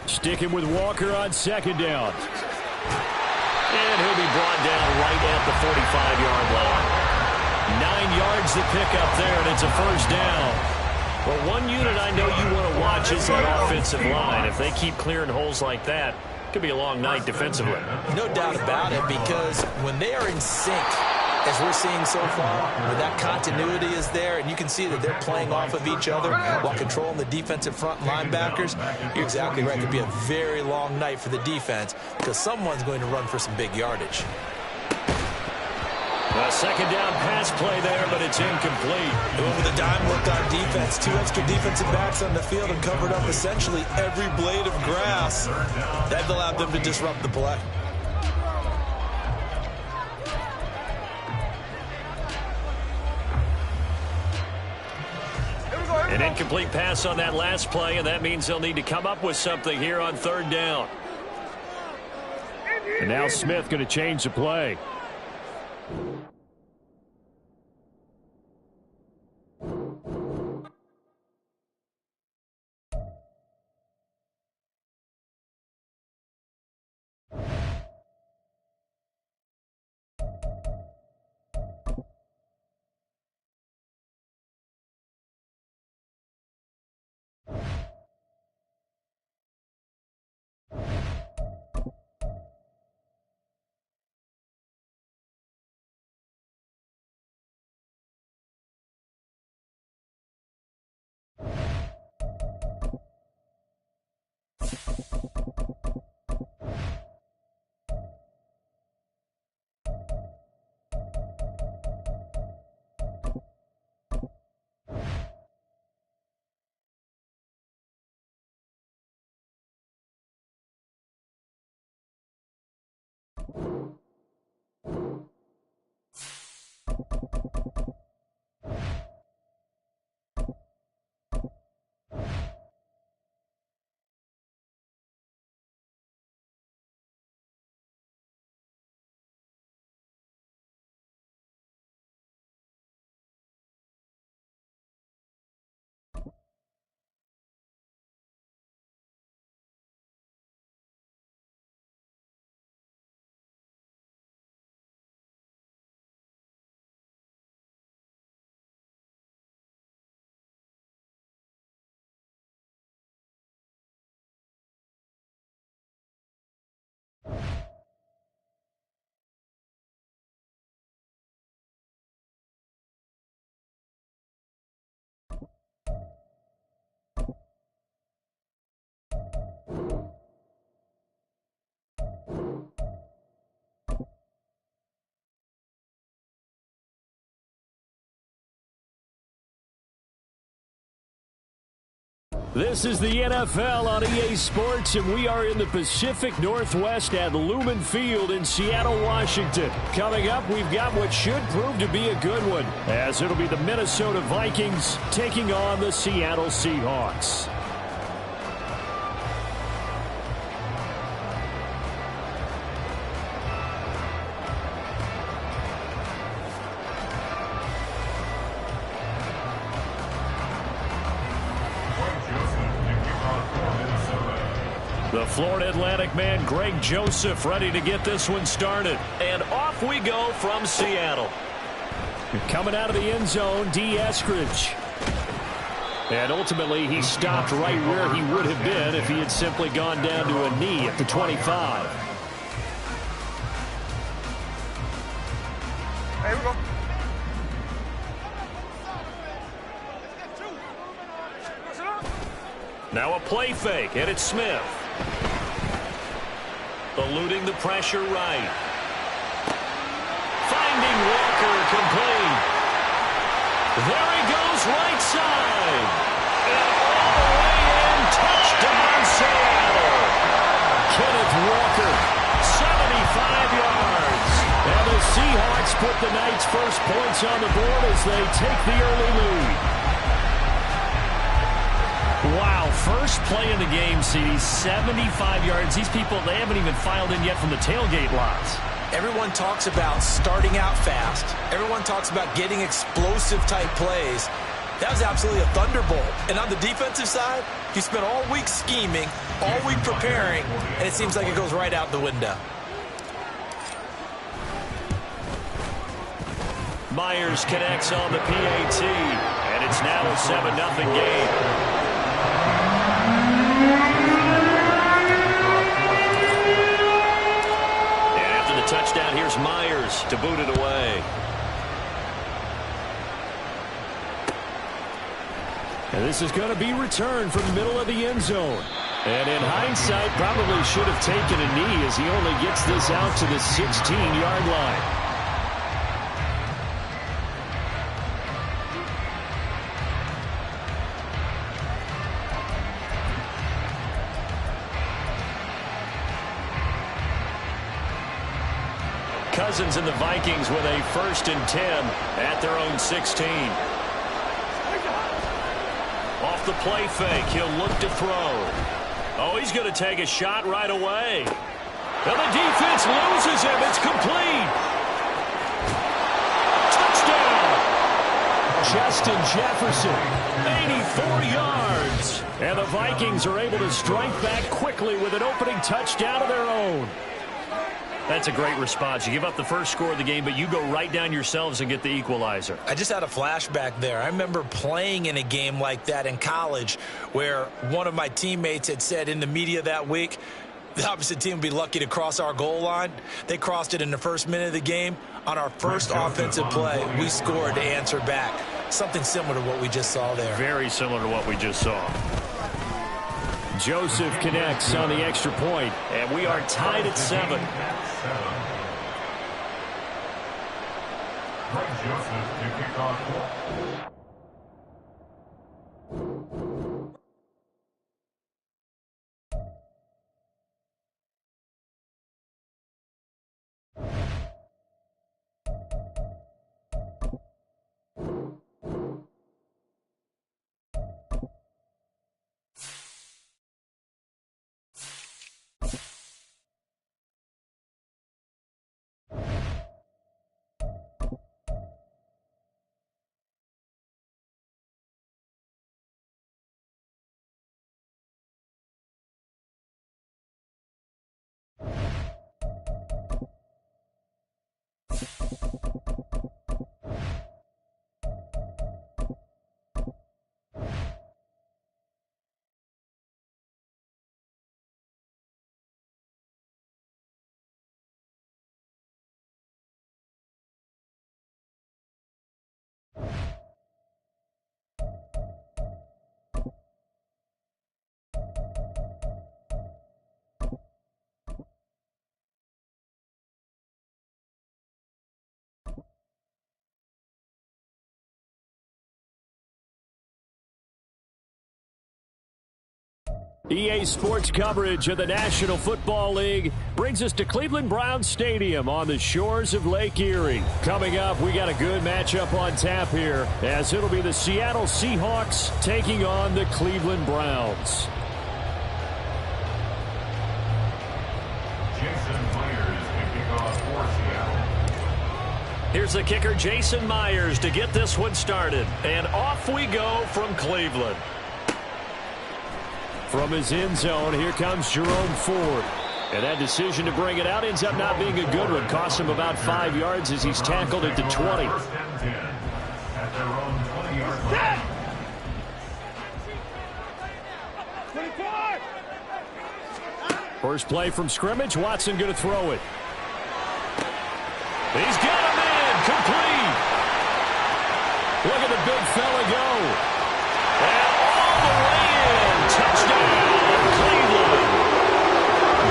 Sticking with Walker on second down. And he'll be brought down right at the 45-yard line. 9 yards to pick up there, and it's a first down. Well, one unit I know you want to watch is that offensive line. If they keep clearing holes like that, it could be a long night defensively. No doubt about it, because when they are in sync, as we're seeing so far, where that continuity is there, and you can see that they're playing off of each other while controlling the defensive front linebackers, you're exactly right. It could be a very long night for the defense because someone's going to run for some big yardage. A second down pass play there, but it's incomplete. Over the dime look on defense. 2 extra defensive backs on the field and covered up essentially every blade of grass. That allowed them to disrupt the play. An incomplete pass on that last play, and that means they'll need to come up with something here on third down. And now Smith going to change the play. This is the NFL on EA Sports, and we are in the Pacific Northwest at Lumen Field in Seattle, Washington. Coming up, we've got what should prove to be a good one, as it'll be the Minnesota Vikings taking on the Seattle Seahawks. The Florida Atlantic man, Greg Joseph, ready to get this one started. And off we go from Seattle. Coming out of the end zone, D. Eskridge. And ultimately, he stopped right where he would have been if he had simply gone down to a knee at the 25. Here we go. Now a play fake, and it's Smith. Eluding the pressure right. Finding Walker complete. There he goes right side. And all the way in, touchdown Seattle. Kenneth Walker, 75 yards. And the Seahawks put the night's first points on the board as they take the early lead. Wow, first play in the game, CD, 75 yards. These people, they haven't even filed in yet from the tailgate lots. Everyone talks about starting out fast. Everyone talks about getting explosive type plays. That was absolutely a thunderbolt. And on the defensive side, you spent all week scheming, all week preparing, and it seems like it goes right out the window. Myers connects on the PAT, and it's now a 7-0 game. And after the touchdown, here's Myers to boot it away. And this is going to be returned from the middle of the end zone. And in hindsight, probably should have taken a knee as he only gets this out to the 16-yard line. Cousins and the Vikings with a 1st and 10 at their own 16. Off the play fake, he'll look to throw. Oh, he's going to take a shot right away. And the defense loses him. It's complete. Touchdown. Justin Jefferson, 84 yards. And the Vikings are able to strike back quickly with an opening touchdown of their own. That's a great response. You give up the first score of the game, but you go right down yourselves and get the equalizer. I just had a flashback there. I remember playing in a game like that in college where one of my teammates had said in the media that week, the opposite team would be lucky to cross our goal line. They crossed it in the first minute of the game. On our first offensive play, we scored to answer back. Something similar to what we just saw there. Very similar to what we just saw. Joseph connects on the extra point, and we are tied at 7. Joseph to kick off. EA Sports coverage of the National Football League brings us to Cleveland Browns Stadium on the shores of Lake Erie. Coming up, we got a good matchup on tap here, as it'll be the Seattle Seahawks taking on the Cleveland Browns. Jason Myers to kick off for Seattle. Here's the kicker, Jason Myers, to get this one started. And off we go from Cleveland. From his end zone, here comes Jerome Ford. And that decision to bring it out ends up not being a good one. Costs him about 5 yards as he's tackled at the 20. 1st and 10 at their own 20-yard line. First play from scrimmage, Watson going to throw it. He's got a man, complete. Look at the big fella go. And all the way in, touchdown, Cleveland.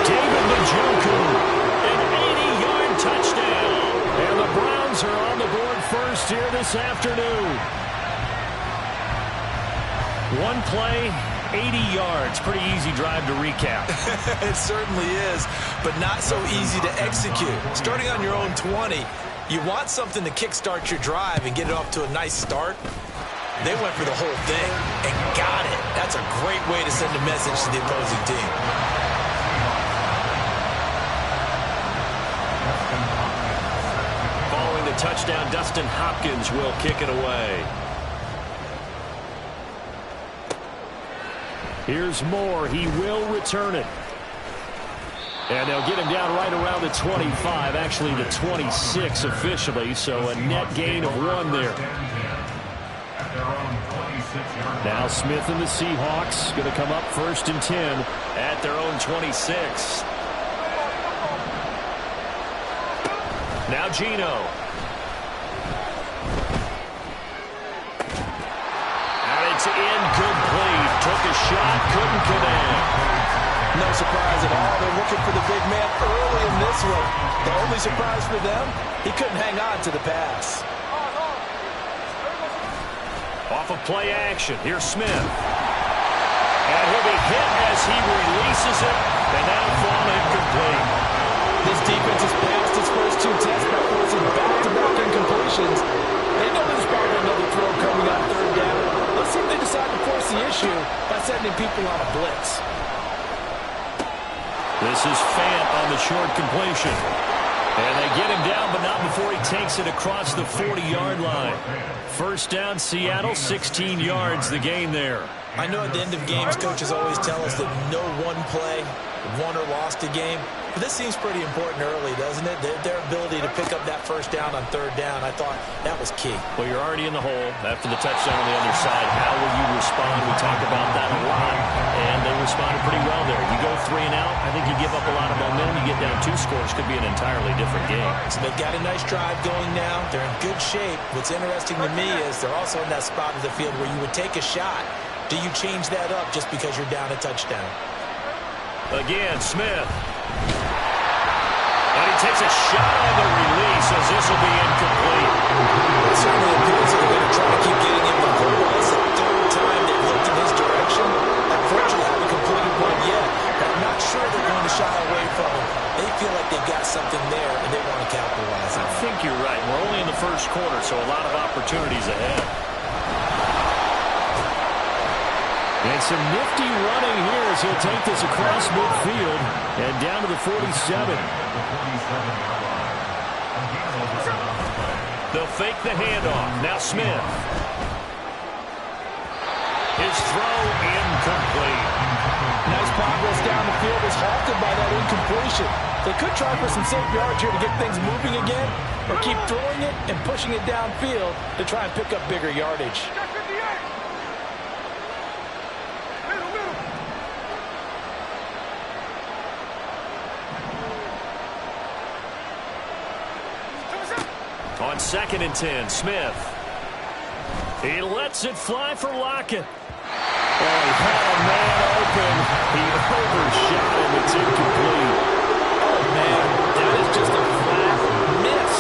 David Njoku, an 80-yard touchdown. And the Browns are on the board first here this afternoon. One play, 80 yards. Pretty easy drive to recap. It certainly is, but not so easy to execute. Starting on your own 20, you want something to kickstart your drive and get it off to a nice start. They went for the whole thing and got it. That's a great way to send a message to the opposing team. Following the touchdown, Dustin Hopkins will kick it away. Here's Moore. He will return it. And they'll get him down right around the 25, actually the 26 officially, so a net gain of 1 there. Now Smith and the Seahawks going to come up 1st and 10 at their own 26. Now Geno. And it's incomplete. Took a shot, couldn't connect. No surprise at all. They're looking for the big man early in this one. The only surprise for them, he couldn't hang on to the pass. Off of play action. Here's Smith. And he'll be hit as he releases it. And that'll fall incomplete. This defense has passed its first 2 tests by forcing back-to-back incompletions. They know there's probably another throw coming on 3rd down. Let's see if they decide to force the issue by sending people on a blitz. This is Fant on the short completion. And they get him down, but not before he takes it across the 40-yard line. 1st down, Seattle, 16 yards, the gain there. I know at the end of games, coaches always tell us that no one play won or lost a game. But this seems pretty important early, doesn't it? Their ability to pick up that 1st down on 3rd down, I thought that was key. Well, you're already in the hole after the touchdown on the other side. How will you respond? We talk about that a lot, and they responded pretty well there. You go 3 and out, I think you give up a lot of momentum. You get down 2 scores, could be an entirely different game. So they've got a nice drive going now. They're in good shape. What's interesting to me is they're also in that spot of the field where you would take a shot. Do you change that up just because you're down a touchdown? Again, Smith. And he takes a shot on the release as this will be incomplete. It certainly appears that they're going to try to keep getting him the ball. It's the 3rd time they've looked in his direction. Unfortunately, haven't completed one yet. But I'm not sure they're going to shy away from him. They feel like they've got something there, and they want to capitalize on it. I think you're right. We're only in the 1st quarter, so a lot of opportunities ahead. And some nifty running here as he'll take this across midfield and down to the 47. They'll fake the handoff. Now Smith. His throw incomplete. Nice progress down the field is halted by that incompletion. They could try for some safe yards here to get things moving again, or keep throwing it and pushing it downfield to try and pick up bigger yardage. On 2nd and 10, Smith. He lets it fly for Lockett. Oh, he had a man open. He overshot him. It's incomplete. Oh, man, that is just a flat miss.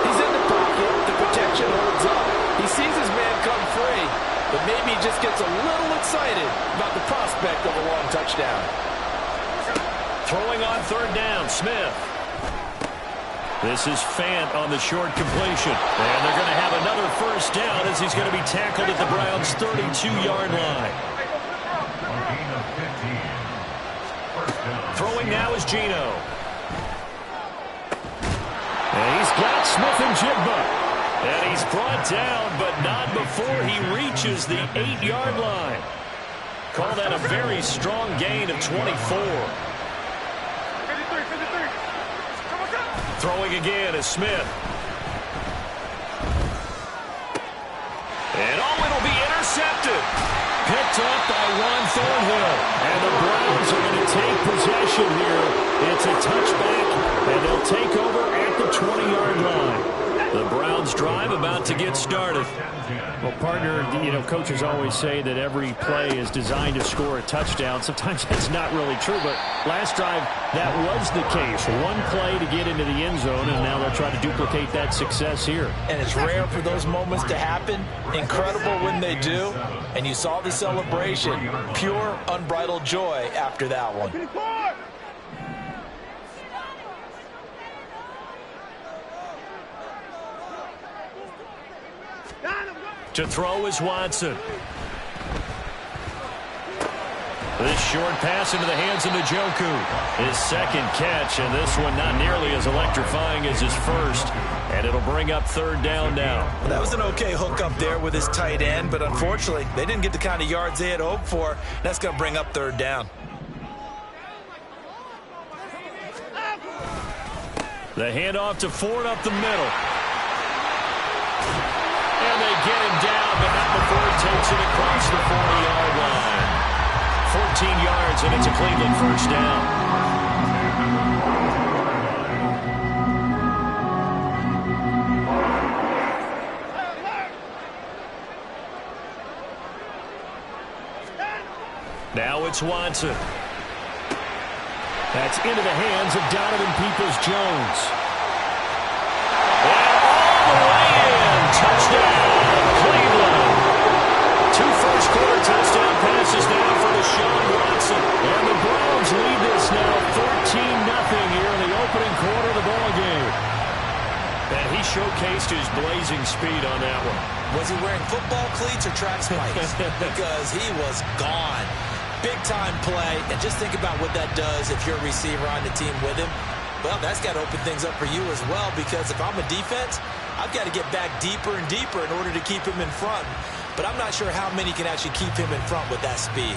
He's in the pocket. The protection holds up. He sees his man come free, but maybe he just gets a little excited about the prospect of a long touchdown. Throwing on 3rd down, Smith. This is Fant on the short completion. And they're going to have another 1st down as he's going to be tackled at the Browns' 32-yard line. Throwing now is Geno. And he's got Smith and Jigba. And he's brought down, but not before he reaches the 8-yard line. Call that a very strong gain of 24. Throwing again is Smith. And it'll be intercepted. Picked up by Ron Thornhill. And the Browns are going to take possession here. It's a touchback, and they'll take over at the 20-yard line. The Browns drive about to get started. Well, partner, coaches always say that every play is designed to score a touchdown. Sometimes that's not really true, but last drive, that was the case. One play to get into the end zone, and now they'll try to duplicate that success here. And it's rare for those moments to happen. Incredible when they do. And you saw the celebration. Pure, unbridled joy after that one. To throw is Watson. This short pass into the hands of Njoku. His second catch, and this one not nearly as electrifying as his first. And it'll bring up third down now. Well, that was an okay hook up there with his tight end, but unfortunately, they didn't get the kind of yards they had hoped for. That's going to bring up third down. The handoff to Ford up the middle. And they get him down, but not before he takes it across the 40-yard line. 14 yards, and it's a Cleveland first down. Now it's Watson. That's into the hands of Donovan Peoples-Jones. And all the way in. Touchdown, Cleveland. 2 first-quarter touchdown passes now for Deshaun Watson. And the Browns lead this now 13-0 here in the opening quarter of the ballgame. And he showcased his blazing speed on that one. Was he wearing football cleats or track spikes? Because he was gone. Big-time play, and just think about what that does if you're a receiver on the team with him. Well, that's got to open things up for you as well, because if I'm a defense, I've got to get back deeper and deeper in order to keep him in front. But I'm not sure how many can actually keep him in front with that speed.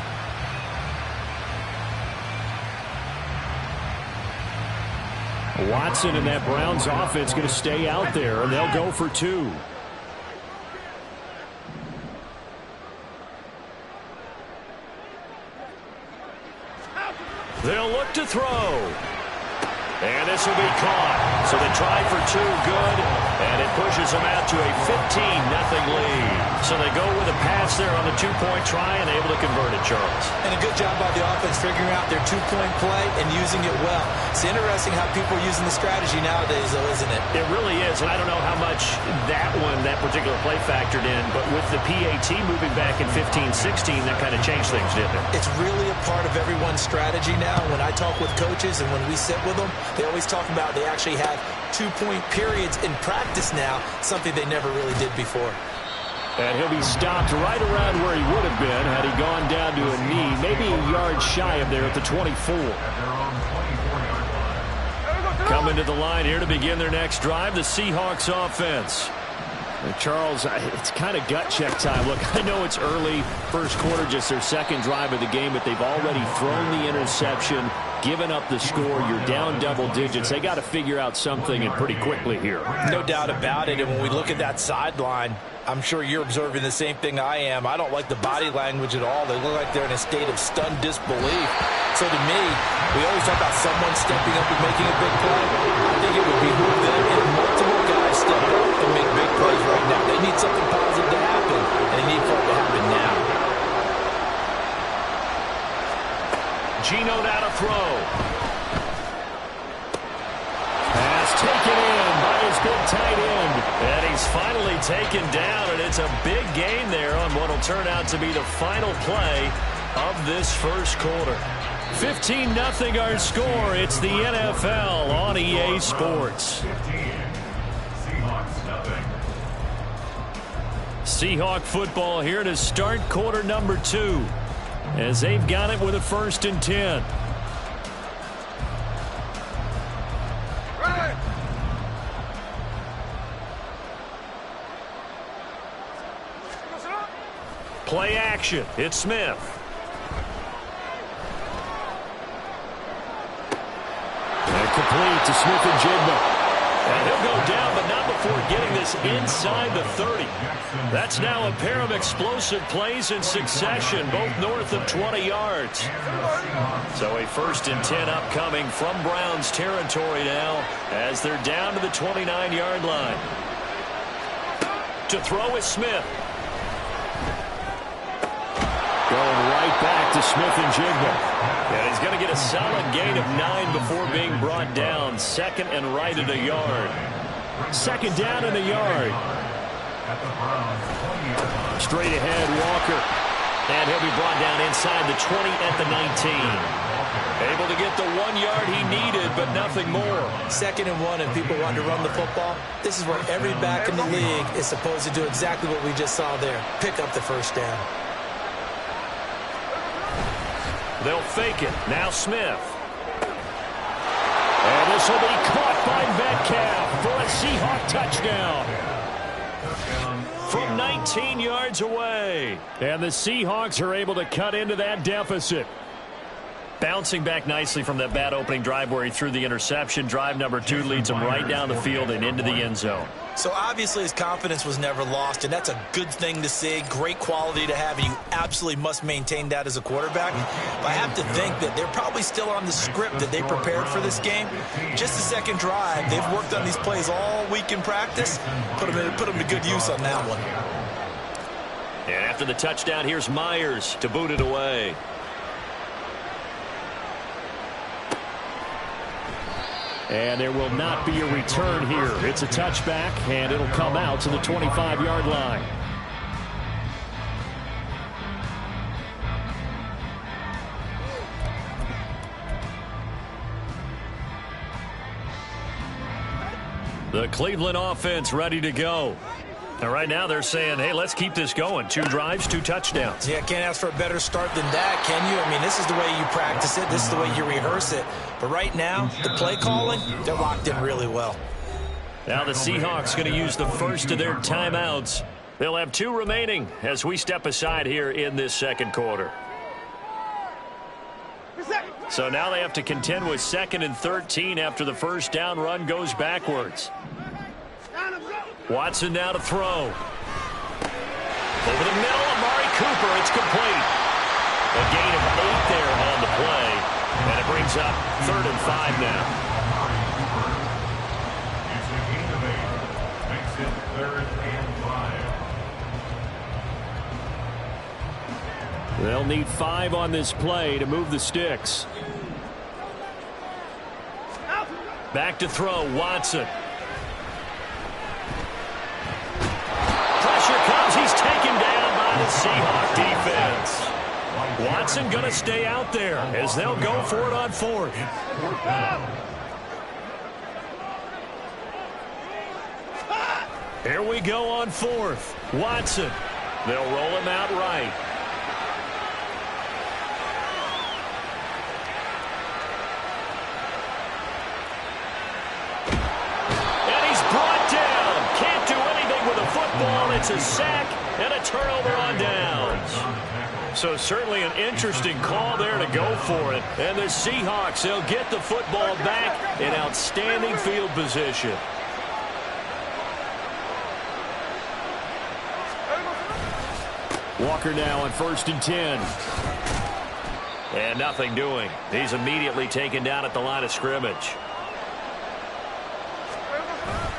Watson and that Browns offense going to stay out there, and they'll go for 2. They'll look to throw. And this will be caught. So they try for 2, good. And it pushes them out to a 15-0 lead. So they go with a pass there on the 2-point try and able to convert it, Charles. And a good job by the offense figuring out their 2-point play and using it well. It's interesting how people are using the strategy nowadays, though, isn't it? It really is. And I don't know how much that particular play factored in. But with the PAT moving back in 15-16, that kind of changed things, didn't it? It's really a part of everyone's strategy now. When I talk with coaches and when we sit with them, they always talk about they actually have 2-point periods in practice now, something they never really did before. And he'll be stopped right around where he would have been had he gone down to a knee, maybe a yard shy of there at the 24. Coming to the line here to begin their next drive, the Seahawks offense. Charles, it's kind of gut check time. Look, I know it's early, first quarter, just their second drive of the game, but they've already thrown the interception, given up the score. You're down double digits. They got to figure out something, and pretty quickly here. No doubt about it, and when we look at that sideline, I'm sure you're observing the same thing I am. I don't like the body language at all. They look like they're in a state of stunned disbelief. So to me, we always talk about someone stepping up and making a big play. I think it would behoove them if multiple guys step up and make big plays right now. They need something positive to happen, and they need for it to happen now. Geno now to throw. Pass taken in by his big tight end. And he's finally taken down, and it's a big gain there on what will turn out to be the final play of this first quarter. 15-0 our score. It's the NFL on EA Sports. Seahawk football here to start quarter number 2 as they've got it with a 1st and 10. Play action. It's Smith. And complete to Smith-Njigba. And he'll go down, but not before getting this inside the 30. That's now a pair of explosive plays in succession, both north of 20 yards. So a 1st and 10 upcoming from Browns territory now as they're down to the 29-yard line. To throw is Smith. Going right back to Smith-Njigba. And he's going to get a solid gain of 9 before being brought down. 2nd and right at a yard. 2nd down and a yard. Straight ahead, Walker. And he'll be brought down inside the 20 at the 19. Able to get the 1 yard he needed, but nothing more. 2nd and 1, and people want to run the football. This is where every back in the league is supposed to do exactly what we just saw there. Pick up the 1st down. They'll fake it. Now Smith. And this will be caught by Metcalf for a Seahawk touchdown. From 19 yards away. And the Seahawks are able to cut into that deficit. Bouncing back nicely from that bad opening drive where he threw the interception. Drive number 2 leads him right down the field and into the end zone. So obviously his confidence was never lost, and that's a good thing to see. Great quality to have, and you absolutely must maintain that as a quarterback. But I have to think that they're probably still on the script that they prepared for this game. Just the second drive, they've worked on these plays all week in practice. Put them to good use on that one. And after the touchdown, here's Myers to boot it away. And there will not be a return here. It's a touchback, and it'll come out to the 25-yard line. The Cleveland offense ready to go. And right now they're saying, hey, let's keep this going. 2 drives, 2 touchdowns. Yeah, can't ask for a better start than that, can you? I mean, this is the way you practice it. This is the way you rehearse it. But right now, the play calling, they're locked in really well. Now the Seahawks going to use the first of their timeouts. They'll have 2 remaining as we step aside here in this second quarter. So now they have to contend with 2nd and 13 after the first down run goes backwards. Watson now to throw. Over the middle, Amari Cooper, it's complete. A gain of 8 there on the play, and it brings up 3rd and 5 now. It's a gain of 8. Makes it 3rd and 5. They'll need 5 on this play to move the sticks. Back to throw, Watson. He's taken down by the Seahawk defense. Watson going to stay out there as they'll go for it on 4th. Here we go on 4th. Watson. They'll roll him out right. It's a sack and a turnover on downs. So certainly an interesting call there to go for it. And the Seahawks, they'll get the football back in outstanding field position. Walker now on 1st and 10. And nothing doing. He's immediately taken down at the line of scrimmage.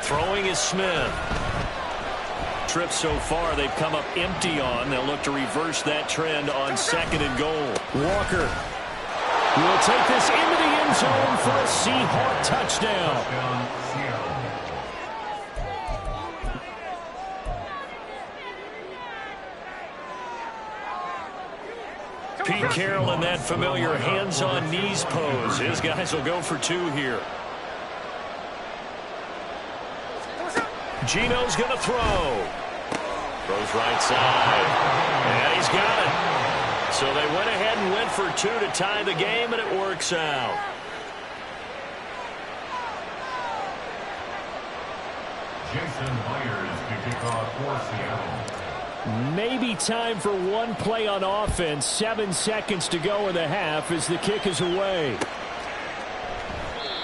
Throwing is Smith. Trips so far they've come up empty on. They'll look to reverse that trend on 2nd and goal. Walker will take this into the end zone for a Seahawk touchdown. Pete Carroll in that familiar hands-on knees pose. His guys will go for 2 here. Gino's going to throw. Throws right side. And he's got it. So they went ahead and went for 2 to tie the game, and it works out. Jason Myers to kick off for Seattle. Maybe time for 1 play on offense. 7 seconds to go in the half as the kick is away.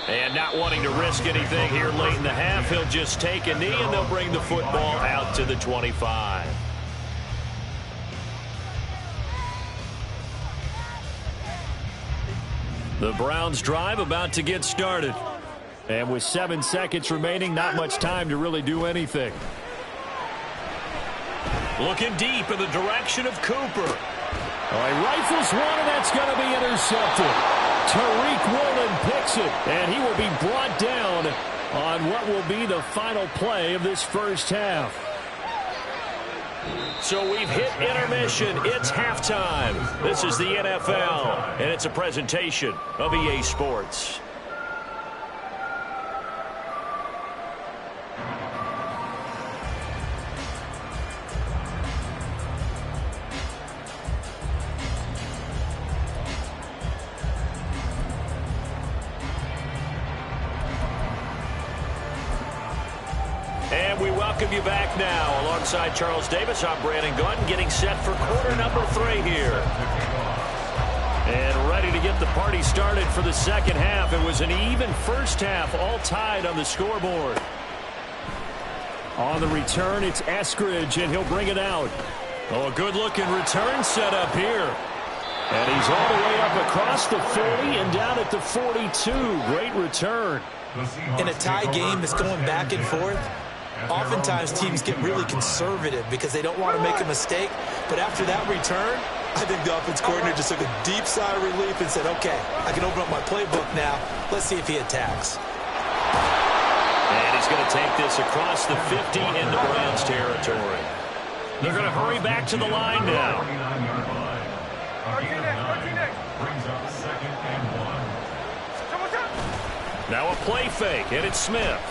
And not wanting to risk anything here late in the half, he'll just take a knee, and they'll bring the football out to the 25. The Browns drive about to get started. And with 7 seconds remaining, not much time to really do anything. Looking deep in the direction of Cooper. Oh, he rifles one, and that's going to be intercepted. Tariq Woolen picks it, and he will be brought down on what will be the final play of this first half. So we've hit intermission. It's halftime. This is the NFL, and it's a presentation of EA Sports. welcome you back now. Alongside Charles Davis, I'm Brandon Gunn, getting set for quarter number 3 here. And ready to get the party started for the second half. It was an even first half, all tied on the scoreboard. On the return, it's Eskridge, and he'll bring it out. Oh, a good-looking return set up here. And he's all the way up across the 40 and down at the 42. Great return. In a tie game that's going back and forth, oftentimes teams get really conservative because they don't want to make a mistake. But after that return, I think the offense coordinator just took a deep sigh of relief and said, okay, I can open up my playbook now. Let's see if he attacks. And he's going to take this across the 50 into Browns territory. They're going to hurry back to the line now. Now a play fake, and it's Smith.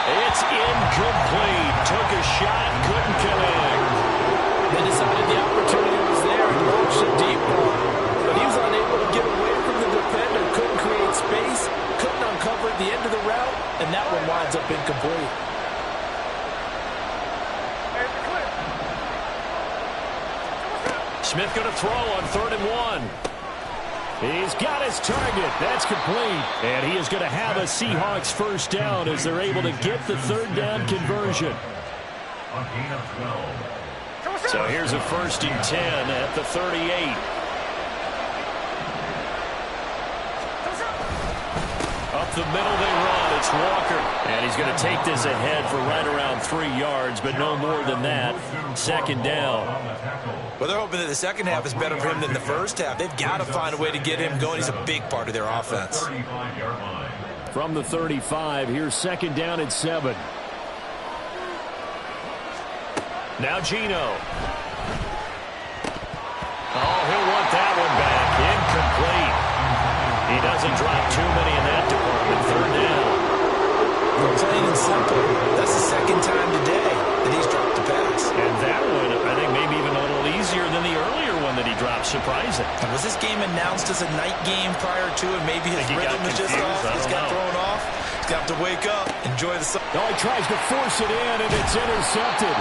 It's incomplete. Took a shot, couldn't connect. They decided the opportunity was there and launched a deep ball. But he was unable to get away from the defender, couldn't create space, couldn't uncover at the end of the route, and that one winds up incomplete. Smith going to throw on 3rd and 1. He's got his target. That's complete. And he is going to have a Seahawks first down as they're able to get the 3rd down conversion. So here's a 1st and 10 at the 38. Up the middle they run. It's Walker. And he's going to take this ahead for right around 3 yards, but no more than that. 2nd down. Well, they're hoping that the second half is better for him than the first half. They've got to find a way to get him going. He's a big part of their offense. From the 35, here's 2nd down at 7. Now Geno. Oh, he'll want that one back. Incomplete. He doesn't drop too many in that department. 3rd down. Plain and simple. That's the 2nd time today that he's dropped the pass. And that one, I think, maybe even a little easier than the earlier one that he dropped. Surprising. And was this game announced as a night game prior to it? Maybe his rhythm was just off. He's got thrown off. He's got to wake up, enjoy the sun. Oh, he tries to force it in, and it's intercepted.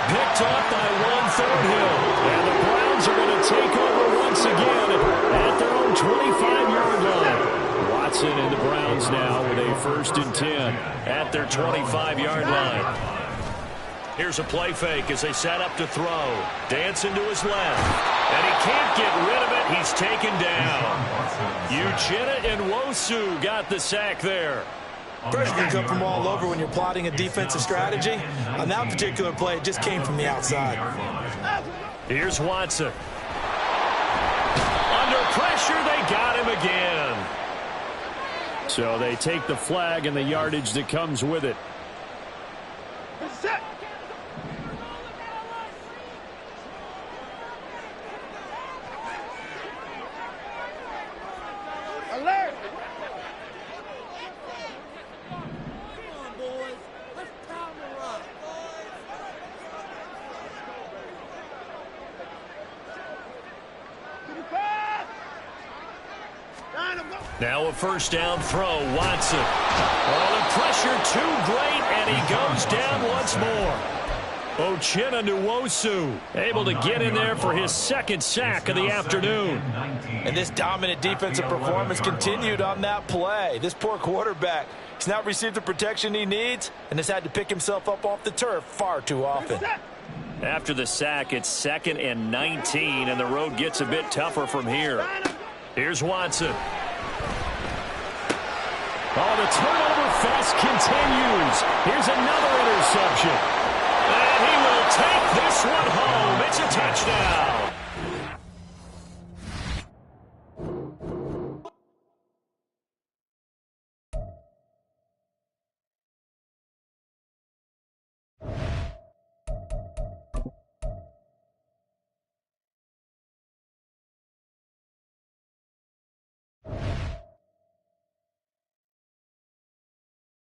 Picked up by Juan Thornhill. And the Browns are going to take over once again at their own 25-yard line. Watson and the Browns now with a 1st and 10 at their 25-yard line. Here's a play fake as they set up to throw. Dancing to his left. And he can't get rid of it. He's taken down. Uchenna and Nwosu got the sack there. Pressure can come from all over when you're plotting a defensive strategy. On that particular play, it just came from the outside. Here's Watson. Under pressure, they got him again. So they take the flag and the yardage that comes with it. Alert! Now a 1st down throw. Watson. Oh, the pressure too great, and he goes down once more. Uchenna Nwosu able to get in there for his 2nd sack of the afternoon. And this dominant defensive performance continued on that play. This poor quarterback, he's not received the protection he needs and has had to pick himself up off the turf far too often. After the sack, it's 2nd and 19, and the road gets a bit tougher from here. Here's Watson. Oh, the turnover fest continues. Here's another interception. And he will take this one home. It's a touchdown.